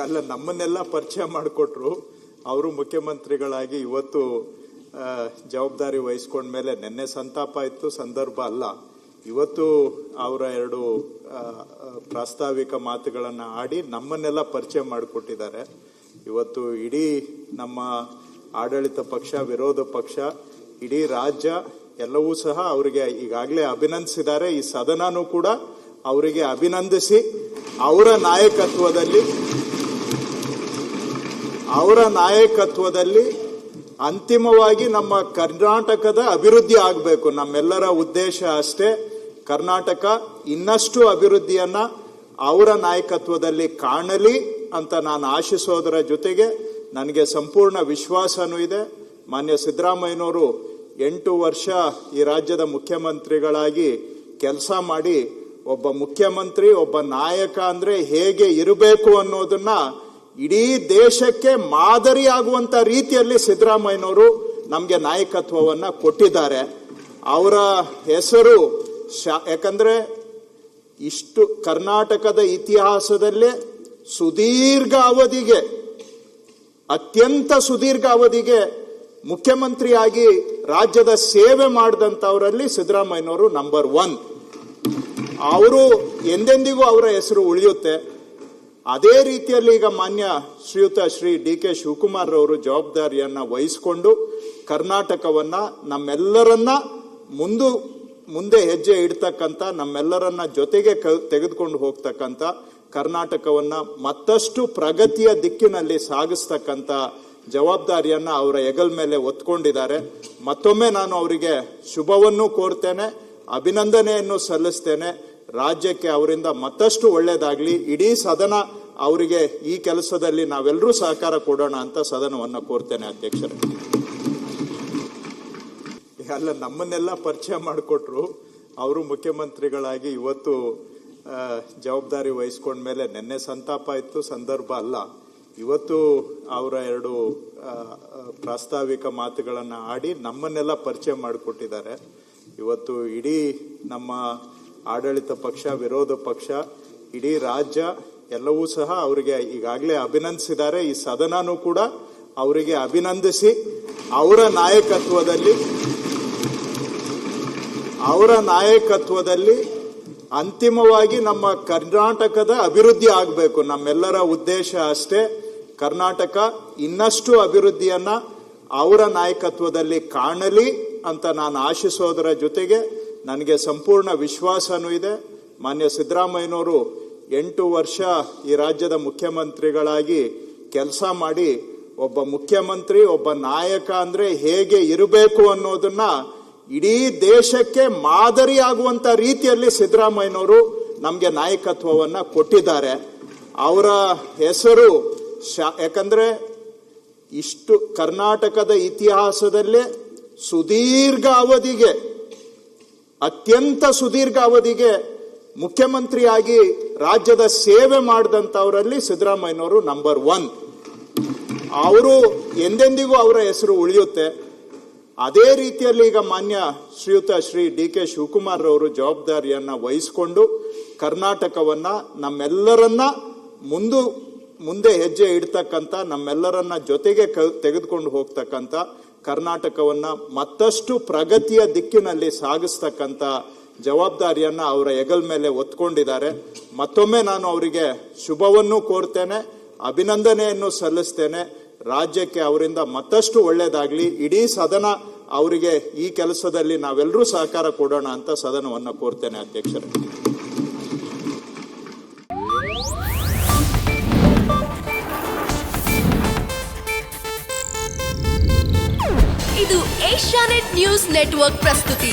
ಅಲ್ಲ, ನಮ್ಮನ್ನೆಲ್ಲ ಪರಿಚಯ ಮಾಡಿಕೊಟ್ರು. ಅವರು ಮುಖ್ಯಮಂತ್ರಿಗಳಾಗಿ ಇವತ್ತು ಜವಾಬ್ದಾರಿ ವಹಿಸ್ಕೊಂಡ್ಮೇಲೆ ನಿನ್ನೆ ಸಂತಾಪ ಇತ್ತು, ಸಂದರ್ಭ ಅಲ್ಲ. ಇವತ್ತು ಅವರ ಎರಡು ಪ್ರಾಸ್ತಾವಿಕ ಮಾತುಗಳನ್ನು ಆಡಿ ನಮ್ಮನ್ನೆಲ್ಲ ಪರಿಚಯ ಮಾಡಿಕೊಟ್ಟಿದ್ದಾರೆ. ಇವತ್ತು ಇಡೀ ನಮ್ಮ ಆಡಳಿತ ಪಕ್ಷ, ವಿರೋಧ ಪಕ್ಷ, ಇಡೀ ರಾಜ್ಯ ಎಲ್ಲವೂ ಸಹ ಅವರಿಗೆ ಈಗಾಗಲೇ ಅಭಿನಂದಿಸಿದ್ದಾರೆ. ಈ ಸದನನೂ ಕೂಡ ಅವರಿಗೆ ಅಭಿನಂದಿಸಿ ಅವರ ನಾಯಕತ್ವದಲ್ಲಿ ಅಂತಿಮವಾಗಿ ನಮ್ಮ ಕರ್ನಾಟಕದ ಅಭಿವೃದ್ಧಿ ಆಗಬೇಕು. ನಮ್ಮೆಲ್ಲರ ಉದ್ದೇಶ ಅಷ್ಟೇ. ಕರ್ನಾಟಕ ಇನ್ನಷ್ಟು ಅಭಿವೃದ್ಧಿಯನ್ನ ಅವರ ನಾಯಕತ್ವದಲ್ಲಿ ಕಾಣಲಿ ಅಂತ ನಾನು ಆಶಿಸೋದರ ಜೊತೆಗೆ ನನಗೆ ಸಂಪೂರ್ಣ ವಿಶ್ವಾಸನೂ ಇದೆ. ಮಾನ್ಯ ಸಿದ್ದರಾಮಯ್ಯನವರು 8 ವರ್ಷ ಈ ರಾಜ್ಯದ ಮುಖ್ಯಮಂತ್ರಿಗಳಾಗಿ ಕೆಲಸ ಮಾಡಿ, ಒಬ್ಬ ಮುಖ್ಯಮಂತ್ರಿ, ಒಬ್ಬ ನಾಯಕ ಅಂದ್ರೆ ಹೇಗೆ ಇರಬೇಕು ಅನ್ನೋದನ್ನ ಇಡೀ ದೇಶಕ್ಕೆ ಮಾದರಿಯಾಗುವಂತ ರೀತಿಯಲ್ಲಿ ಸಿದ್ದರಾಮಯ್ಯನವರು ನಮಗೆ ನಾಯಕತ್ವವನ್ನ ಕೊಟ್ಟಿದ್ದಾರೆ. ಅವರ ಹೆಸರು ಯಾಕಂದ್ರೆ ಇಷ್ಟು ಕರ್ನಾಟಕದ ಇತಿಹಾಸದಲ್ಲೇ ಅತ್ಯಂತ ಸುದೀರ್ಘ ಅವಧಿಗೆ ಮುಖ್ಯಮಂತ್ರಿಯಾಗಿ ರಾಜ್ಯದ ಸೇವೆ ಮಾಡಿದಂಥವರಲ್ಲಿ ಸಿದ್ದರಾಮಯ್ಯನವರು ನಂಬರ್ 1. ಅವರು ಎಂದೆಂದಿಗೂ ಅವರ ಹೆಸರು ಉಳಿಯುತ್ತೆ. ಅದೇ ರೀತಿಯಲ್ಲಿ ಈಗ ಮಾನ್ಯ ಶ್ರೀಯುತ ಶ್ರೀ ಡಿ ಕೆ ಶಿವಕುಮಾರ್ ಅವರು ಜವಾಬ್ದಾರಿಯನ್ನ ವಹಿಸಿಕೊಂಡು ಕರ್ನಾಟಕವನ್ನ ನಮ್ಮೆಲ್ಲರನ್ನ ಮುಂದೆ ಹೆಜ್ಜೆ ಇಡ್ತಕ್ಕಂಥ, ನಮ್ಮೆಲ್ಲರನ್ನ ಜೊತೆಗೆ ತೆಗೆದುಕೊಂಡು ಹೋಗ್ತಕ್ಕಂಥ, ಕರ್ನಾಟಕವನ್ನ ಮತ್ತಷ್ಟು ಪ್ರಗತಿಯ ದಿಕ್ಕಿನಲ್ಲಿ ಸಾಗಿಸ್ತಕ್ಕಂಥ ಜವಾಬ್ದಾರಿಯನ್ನ ಅವರ ಹೆಗಲ ಮೇಲೆ ಹೊತ್ಕೊಂಡಿದ್ದಾರೆ. ಮತ್ತೊಮ್ಮೆ ನಾನು ಅವರಿಗೆ ಶುಭವನ್ನು ಕೋರ್ತೇನೆ, ಅಭಿನಂದನೆಯನ್ನು ಸಲ್ಲಿಸ್ತೇನೆ. ರಾಜ್ಯಕ್ಕೆ ಅವರಿಂದ ಮತ್ತಷ್ಟು ಒಳ್ಳೇದಾಗ್ಲಿ. ಇಡೀ ಸದನ ಅವರಿಗೆ ಈ ಕೆಲಸದಲ್ಲಿ ನಾವೆಲ್ಲರೂ ಸಹಕಾರ ಕೊಡೋಣ ಅಂತ ಸದನವನ್ನು ಕೋರ್ತೇನೆ. ಅಧ್ಯಕ್ಷರೇ, ಅಲ್ಲ, ನಮ್ಮನ್ನೆಲ್ಲ ಪರಿಚಯ ಮಾಡಿಕೊಟ್ರು. ಅವರು ಮುಖ್ಯಮಂತ್ರಿಗಳಾಗಿ ಇವತ್ತು ಜವಾಬ್ದಾರಿ ವಹಿಸ್ಕೊಂಡ್ಮೇಲೆ ನಿನ್ನೆ ಸಂತಾಪ ಇತ್ತು, ಸಂದರ್ಭ ಅಲ್ಲ. ಇವತ್ತು ಅವರ ಎರಡು ಪ್ರಾಸ್ತಾವಿಕ ಮಾತುಗಳನ್ನು ಆಡಿ ನಮ್ಮನ್ನೆಲ್ಲ ಪರಿಚಯ ಮಾಡಿಕೊಟ್ಟಿದ್ದಾರೆ. ಇವತ್ತು ಇಡೀ ನಮ್ಮ ಆಡಳಿತ ಪಕ್ಷ, ವಿರೋಧ ಪಕ್ಷ, ಇಡೀ ರಾಜ್ಯ ಎಲ್ಲವೂ ಸಹ ಅವರಿಗೆ ಈಗಾಗಲೇ ಅಭಿನಂದಿಸಿದ್ದಾರೆ. ಈ ಸದನನೂ ಕೂಡ ಅವರಿಗೆ ಅಭಿನಂದಿಸಿ ಅವರ ನಾಯಕತ್ವದಲ್ಲಿ ಅಂತಿಮವಾಗಿ ನಮ್ಮ ಕರ್ನಾಟಕದ ಅಭಿವೃದ್ಧಿ ಆಗಬೇಕು. ನಮ್ಮೆಲ್ಲರ ಉದ್ದೇಶ ಅಷ್ಟೇ. ಕರ್ನಾಟಕ ಇನ್ನಷ್ಟು ಅಭಿವೃದ್ಧಿಯನ್ನ ಅವರ ನಾಯಕತ್ವದಲ್ಲಿ ಕಾಣಲಿ ಅಂತ ನಾನು ಆಶಿಸೋದರ ಜೊತೆಗೆ ನನಗೆ ಸಂಪೂರ್ಣ ವಿಶ್ವಾಸನೂ ಇದೆ. ಮಾನ್ಯ ಸಿದ್ದರಾಮಯ್ಯನವರು 8 ವರ್ಷ ಈ ರಾಜ್ಯದ ಮುಖ್ಯಮಂತ್ರಿಗಳಾಗಿ ಕೆಲಸ ಮಾಡಿ, ಒಬ್ಬ ಮುಖ್ಯಮಂತ್ರಿ, ಒಬ್ಬ ನಾಯಕ ಅಂದ್ರೆ ಹೇಗೆ ಇರಬೇಕು ಅನ್ನೋದನ್ನ ಇಡೀ ದೇಶಕ್ಕೆ ಮಾದರಿಯಾಗುವಂತ ರೀತಿಯಲ್ಲಿ ಸಿದ್ದರಾಮಯ್ಯನವರು ನಮಗೆ ನಾಯಕತ್ವವನ್ನ ಕೊಟ್ಟಿದ್ದಾರೆ. ಅವರ ಹೆಸರು ಯಾಕಂದ್ರೆ ಇಷ್ಟು ಕರ್ನಾಟಕದ ಇತಿಹಾಸದಲ್ಲೇ ಅತ್ಯಂತ ಸುದೀರ್ಘ ಅವಧಿಗೆ ಮುಖ್ಯಮಂತ್ರಿಯಾಗಿ ರಾಜ್ಯದ ಸೇವೆ ಮಾಡಿದಂಥವರಲ್ಲಿ ಸಿದ್ದರಾಮಯ್ಯನವರು ನಂಬರ್ 1. ಅವರು ಎಂದೆಂದಿಗೂ ಅವರ ಹೆಸರು ಉಳಿಯುತ್ತೆ. ಅದೇ ರೀತಿಯಲ್ಲಿ ಈಗ ಮಾನ್ಯ ಶ್ರೀಯುತ ಶ್ರೀ ಡಿ ಕೆ ಶಿವಕುಮಾರ್ ಅವರು ಜವಾಬ್ದಾರಿಯನ್ನ ವಹಿಸಿಕೊಂಡು ಕರ್ನಾಟಕವನ್ನ ನಮ್ಮೆಲ್ಲರನ್ನ ಮುಂದೆ ಹೆಜ್ಜೆ ಇಡ್ತಕ್ಕಂಥ, ನಮ್ಮೆಲ್ಲರನ್ನ ಜೊತೆಗೆ ತೆಗೆದುಕೊಂಡು ಹೋಗ್ತಕ್ಕಂಥ, ಕರ್ನಾಟಕವನ್ನ ಮತ್ತಷ್ಟು ಪ್ರಗತಿಯ ದಿಕ್ಕಿನಲ್ಲಿ ಸಾಗಿಸ್ತಕ್ಕಂಥ ಜವಾಬ್ದಾರಿಯನ್ನ ಅವರ ಹೆಗಲ ಮೇಲೆ ಹೊತ್ಕೊಂಡಿದ್ದಾರೆ. ಮತ್ತೊಮ್ಮೆ ನಾನು ಅವರಿಗೆ ಶುಭವನ್ನು ಕೋರ್ತೇನೆ, ಅಭಿನಂದನೆಯನ್ನು ಸಲ್ಲಿಸ್ತೇನೆ. ರಾಜ್ಯಕ್ಕೆ ಅವರಿಂದ ಮತ್ತಷ್ಟು ಒಳ್ಳೇದಾಗ್ಲಿ. ಇಡೀ ಸದನ ಅವರಿಗೆ ಈ ಕೆಲಸದಲ್ಲಿ ನಾವೆಲ್ಲರೂ ಸಹಕಾರ ಕೊಡೋಣ ಅಂತ ಸದನವನ್ನು ಕೋರ್ತೇನೆ. ಅಧ್ಯಕ್ಷರೇ, ಇದು ಏಷ್ಯಾನೆಟ್ ನ್ಯೂಸ್ ನೆಟ್ವರ್ಕ್ ಪ್ರಸ್ತುತಿ.